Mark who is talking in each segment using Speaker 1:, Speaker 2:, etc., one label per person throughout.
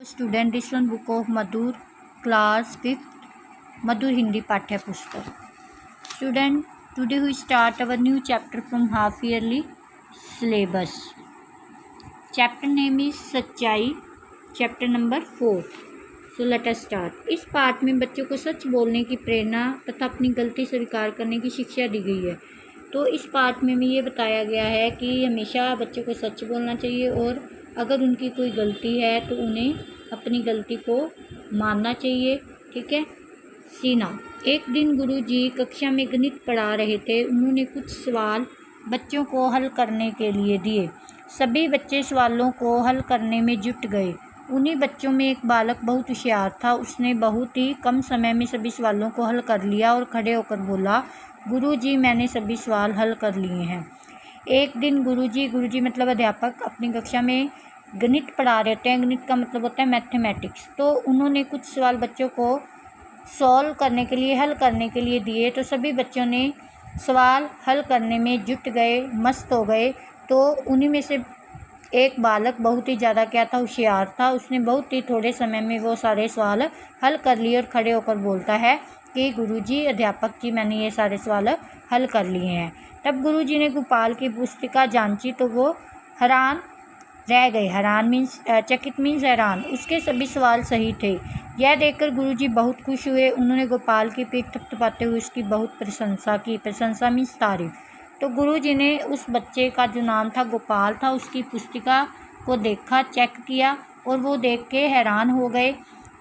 Speaker 1: Student, this one book of Madhur, class 5th, Madhur Hindi Pathya Pustak. Student, today we start our new chapter from half yearly syllabus. Chapter name is सच्चाई, chapter number 4. So let us start. इस पाठ में बच्चों को सच बोलने की प्रेरणा तथा अपनी गलती स्वीकार करने की शिक्षा दी गई है। तो इस पाठ में ये बताया गया है कि हमेशा बच्चों को सच बोलना चाहिए और अगर उनकी कोई गलती है तो उन्हें अपनी गलती को मानना चाहिए। ठीक है। सीना, एक दिन गुरुजी कक्षा में गणित पढ़ा रहे थे। उन्होंने कुछ सवाल बच्चों को हल करने के लिए दिए। सभी बच्चे सवालों को हल करने में जुट गए। उन्हीं बच्चों में एक बालक बहुत होशियार था। उसने बहुत ही कम समय में सभी सवालों को हल कर लिया और खड़े होकर बोला, गुरुजी मैंने सभी सवाल हल कर लिए हैं। एक दिन गुरुजी मतलब अध्यापक अपनी कक्षा में गणित पढ़ा रहे होते हैं। गणित का मतलब होता है मैथमेटिक्स। तो उन्होंने कुछ सवाल बच्चों को सॉल्व करने के लिए, हल करने के लिए दिए। तो सभी बच्चों ने सवाल हल करने में जुट गए, मस्त हो गए। तो उन्हीं में से एक बालक बहुत ही ज़्यादा क्या था, होशियार था। उसने बहुत ही थोड़े समय में वो सारे सवाल हल कर लिए और खड़े होकर बोलता है कि गुरुजी, अध्यापक जी मैंने ये सारे सवाल हल कर लिए हैं। तब गुरुजी ने गोपाल की पुस्तिका जांची तो वो हैरान रह गए। हैरान मीन्स चकित मीन्स हैरान। उसके सभी सवाल सही थे। यह देखकर गुरुजी बहुत खुश हुए। उन्होंने गोपाल की पीठ थपथपाते हुए उसकी बहुत प्रशंसा की। प्रशंसा मीन्स तारीफ। तो गुरुजी ने उस बच्चे का जो नाम था गोपाल था, उसकी पुस्तिका को देखा, चेक किया और वो देख के हैरान हो गए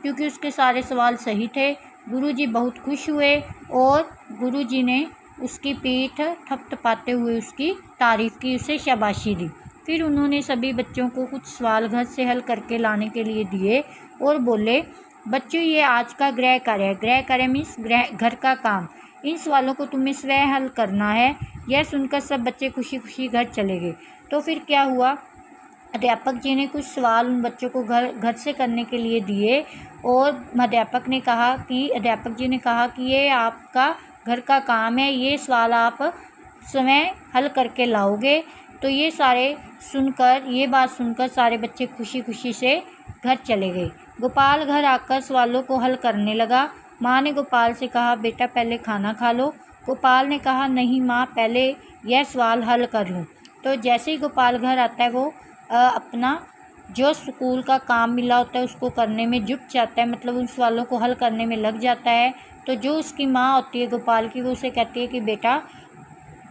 Speaker 1: क्योंकि उसके सारे सवाल सही थे। गुरुजी बहुत खुश हुए और गुरुजी ने उसकी पीठ थपथपाते हुए उसकी तारीफ़ की, उसे शाबाशी दी। फिर उन्होंने सभी बच्चों को कुछ सवाल घर से हल करके लाने के लिए दिए और बोले, बच्चों ये आज का गृह कार्य है। गृह कार्य मीन्स घर का काम। इन सवालों को तुम्हें स्वयं हल करना है। यह सुनकर सब बच्चे खुशी खुशी घर चले गए। तो फिर क्या हुआ, अध्यापक जी ने कुछ सवाल उन बच्चों को घर से करने के लिए दिए और अध्यापक जी ने कहा कि ये आपका घर का काम है, ये सवाल आप स्वयं हल करके लाओगे। तो ये बात सुनकर सारे बच्चे खुशी खुशी से घर चले गए। गोपाल घर आकर सवालों को हल करने लगा। माँ ने गोपाल से कहा, बेटा पहले खाना खा लो। गोपाल ने कहा, नहीं माँ, पहले यह सवाल हल कर लूँ। तो जैसे ही गोपाल घर आता है वो अपना जो स्कूल का काम मिला होता है उसको करने में जुट जाता है, मतलब उन सवालों को हल करने में लग जाता है। तो जो उसकी माँ होती है गोपाल की, वो उसे कहती है कि बेटा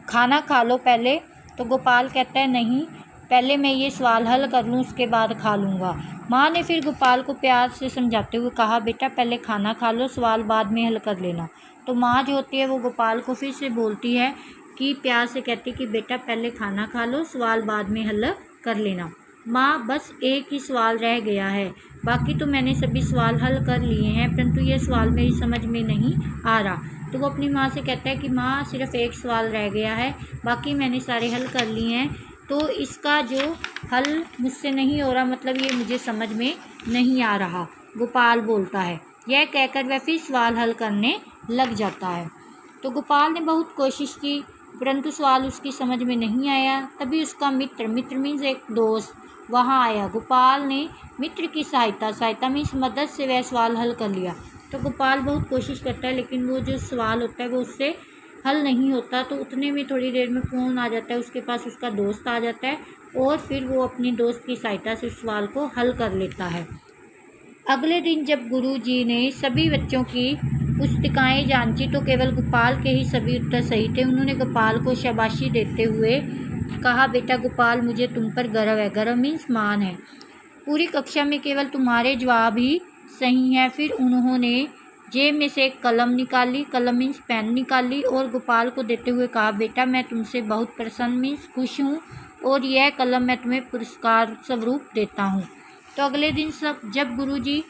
Speaker 1: खाना खा लो पहले। तो गोपाल कहता है, नहीं, पहले मैं ये सवाल हल कर लूँ, उसके बाद खा लूँगा। माँ ने फिर गोपाल को प्यार से समझाते हुए कहा, बेटा पहले खाना खा लो, सवाल बाद में हल कर लेना। तो माँ जो होती है वो गोपाल को फिर से बोलती है कि प्यार से कहती है कि बेटा पहले खाना खा लो, सवाल बाद में हल कर लेना। माँ, बस एक ही सवाल रह गया है, बाकी तो मैंने सभी सवाल हल कर लिए हैं, परंतु ये सवाल मेरी समझ में नहीं आ रहा। तो वो अपनी माँ से कहता है कि माँ, सिर्फ एक सवाल रह गया है, बाकी मैंने सारे हल कर लिए हैं। तो इसका जो हल मुझसे नहीं हो रहा, मतलब ये मुझे समझ में नहीं आ रहा, गोपाल बोलता है। यह कहकर वह फिर सवाल हल करने लग जाता है। तो गोपाल ने बहुत कोशिश की परंतु सवाल उसकी समझ में नहीं आया। तभी उसका मित्र मीन्स एक दोस्त वहाँ आया। गोपाल ने मित्र की सहायता मीन्स मदद से वह सवाल हल कर लिया। तो गोपाल बहुत कोशिश करता है लेकिन वो जो सवाल होता है वो उससे हल नहीं होता। तो उतने में थोड़ी देर में फ़ोन आ जाता है, उसके पास उसका दोस्त आ जाता है और फिर वो अपनी दोस्त की सहायता से उस सवाल को हल कर लेता है। अगले दिन जब गुरुजी ने सभी बच्चों की पुस्तिकाएं जांची तो केवल गोपाल के ही सभी उत्तर सही थे। उन्होंने गोपाल को शाबाशी देते हुए कहा, बेटा गोपाल, मुझे तुम पर गर्व है। गर्व मीन्स मान है। पूरी कक्षा में केवल तुम्हारे जवाब ही सही हैं। फिर उन्होंने जेब में से एक कलम निकाली, कलम मीन्स पेन निकाली और गोपाल को देते हुए कहा, बेटा मैं तुमसे बहुत प्रसन्न मीन्स खुश हूँ और यह कलम मैं तुम्हें पुरस्कार स्वरूप देता हूँ। तो अगले दिन जब गुरुजी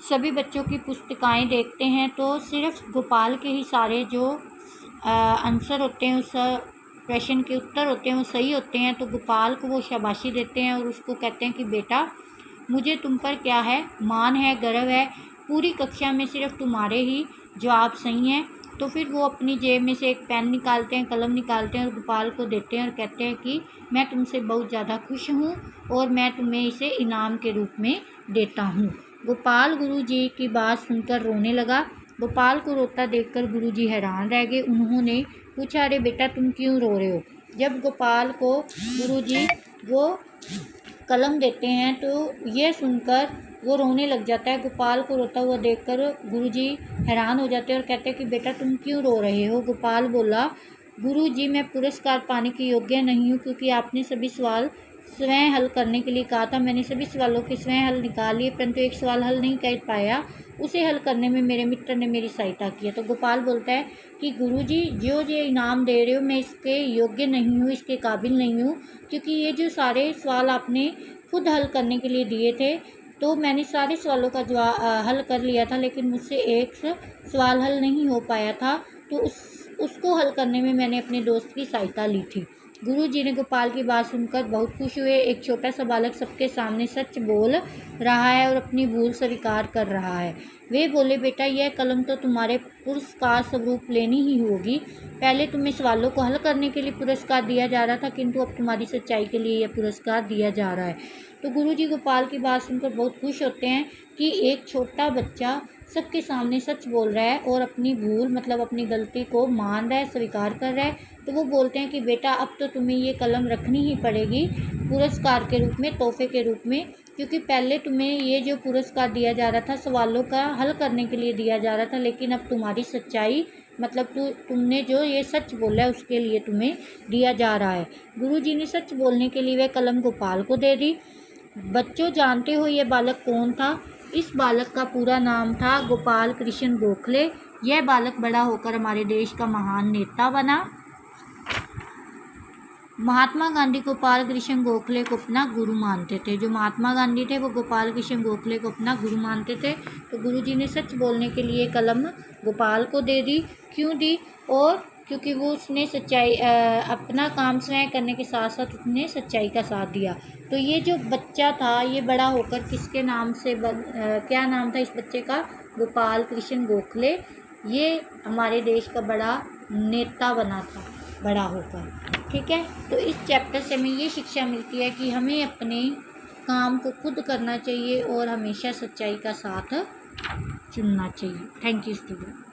Speaker 1: सभी बच्चों की पुस्तिकाएं देखते हैं तो सिर्फ गोपाल के ही सारे जो आंसर होते हैं, उस प्रश्न के उत्तर होते हैं, वो सही होते हैं। तो गोपाल को वो शाबाशी देते हैं और उसको कहते हैं कि बेटा मुझे तुम पर क्या है, मान है, गर्व है। पूरी कक्षा में सिर्फ तुम्हारे ही जवाब सही हैं तो फिर वो अपनी जेब में से एक पेन निकालते हैं, कलम निकालते हैं और गोपाल को देते हैं और कहते हैं कि मैं तुमसे बहुत ज़्यादा खुश हूँ और मैं तुम्हें इसे इनाम के रूप में देता हूँ। गोपाल गुरुजी की बात सुनकर रोने लगा। गोपाल को रोता देखकर गुरुजी हैरान रह गए। उन्होंने पूछा, अरे बेटा तुम क्यों रो रहे हो? जब गोपाल को गुरुजी वो कलम देते हैं तो ये सुनकर वो रोने लग जाता है। गोपाल को रोता हुआ देखकर गुरुजी हैरान हो जाते हैं और कहते हैं कि बेटा तुम क्यों रो रहे हो? गोपाल बोला, गुरुजी मैं पुरस्कार पाने के योग्य नहीं हूँ क्योंकि आपने सभी सवाल स्वयं हल करने के लिए कहा था। मैंने सभी सवालों के स्वयं हल निकाल लिए परंतु एक सवाल हल नहीं कर पाया। उसे हल करने में मेरे मित्र ने मेरी सहायता की है। तो गोपाल बोलता है कि गुरुजी जो ये इनाम दे रहे हो मैं इसके योग्य नहीं हूँ, इसके काबिल नहीं हूँ क्योंकि ये जो सारे सवाल आपने खुद हल करने के लिए दिए थे तो मैंने सारे सवालों का हल कर लिया था लेकिन मुझसे एक सवाल हल नहीं हो पाया था तो उसको हल करने में मैंने अपने दोस्त की सहायता ली थी। गुरुजी ने गोपाल की बात सुनकर बहुत खुश हुए। एक छोटा सा बालक सबके सामने सच बोल रहा है और अपनी भूल स्वीकार कर रहा है। वे बोले, बेटा यह कलम तो तुम्हारे पुरस्कार स्वरूप लेनी ही होगी। पहले तुम्हें सवालों को हल करने के लिए पुरस्कार दिया जा रहा था किंतु अब तुम्हारी सच्चाई के लिए यह पुरस्कार दिया जा रहा है। तो गुरुजी गोपाल की बात सुनकर बहुत खुश होते हैं कि एक छोटा बच्चा सबके सामने सच बोल रहा है और अपनी भूल मतलब अपनी गलती को मान रहा है, स्वीकार कर रहा है। तो वो बोलते हैं कि बेटा अब तो तुम्हें ये कलम रखनी ही पड़ेगी पुरस्कार के रूप में, तोहफे के रूप में, क्योंकि पहले तुम्हें ये जो पुरस्कार दिया जा रहा था सवालों का हल करने के लिए दिया जा रहा था लेकिन अब तुम्हारी सच्चाई मतलब तुमने जो ये सच बोला है उसके लिए तुम्हें दिया जा रहा है। गुरुजी ने सच बोलने के लिए वह कलम गोपाल को दे दी। बच्चों जानते हो ये बालक कौन था? इस बालक का पूरा नाम था गोपाल कृष्ण गोखले। यह बालक बड़ा होकर हमारे देश का महान नेता बना। महात्मा गांधी गोपाल कृष्ण गोखले को अपना गुरु मानते थे। जो महात्मा गांधी थे वो गोपाल कृष्ण गोखले को अपना गुरु मानते थे। तो गुरुजी ने सच बोलने के लिए कलम गोपाल को दे दी। क्यों दी? और क्योंकि वो उसने सच्चाई अपना काम स्वयं करने के साथ साथ उसने सच्चाई का साथ दिया। तो ये जो बच्चा था ये बड़ा होकर किसके नाम से क्या नाम था इस बच्चे का? गोपाल कृष्ण गोखले। ये हमारे देश का बड़ा नेता बना था बड़ा होकर। ठीक है, तो इस चैप्टर से हमें ये शिक्षा मिलती है कि हमें अपने काम को खुद करना चाहिए और हमेशा सच्चाई का साथ चुनना चाहिए। Thank you student.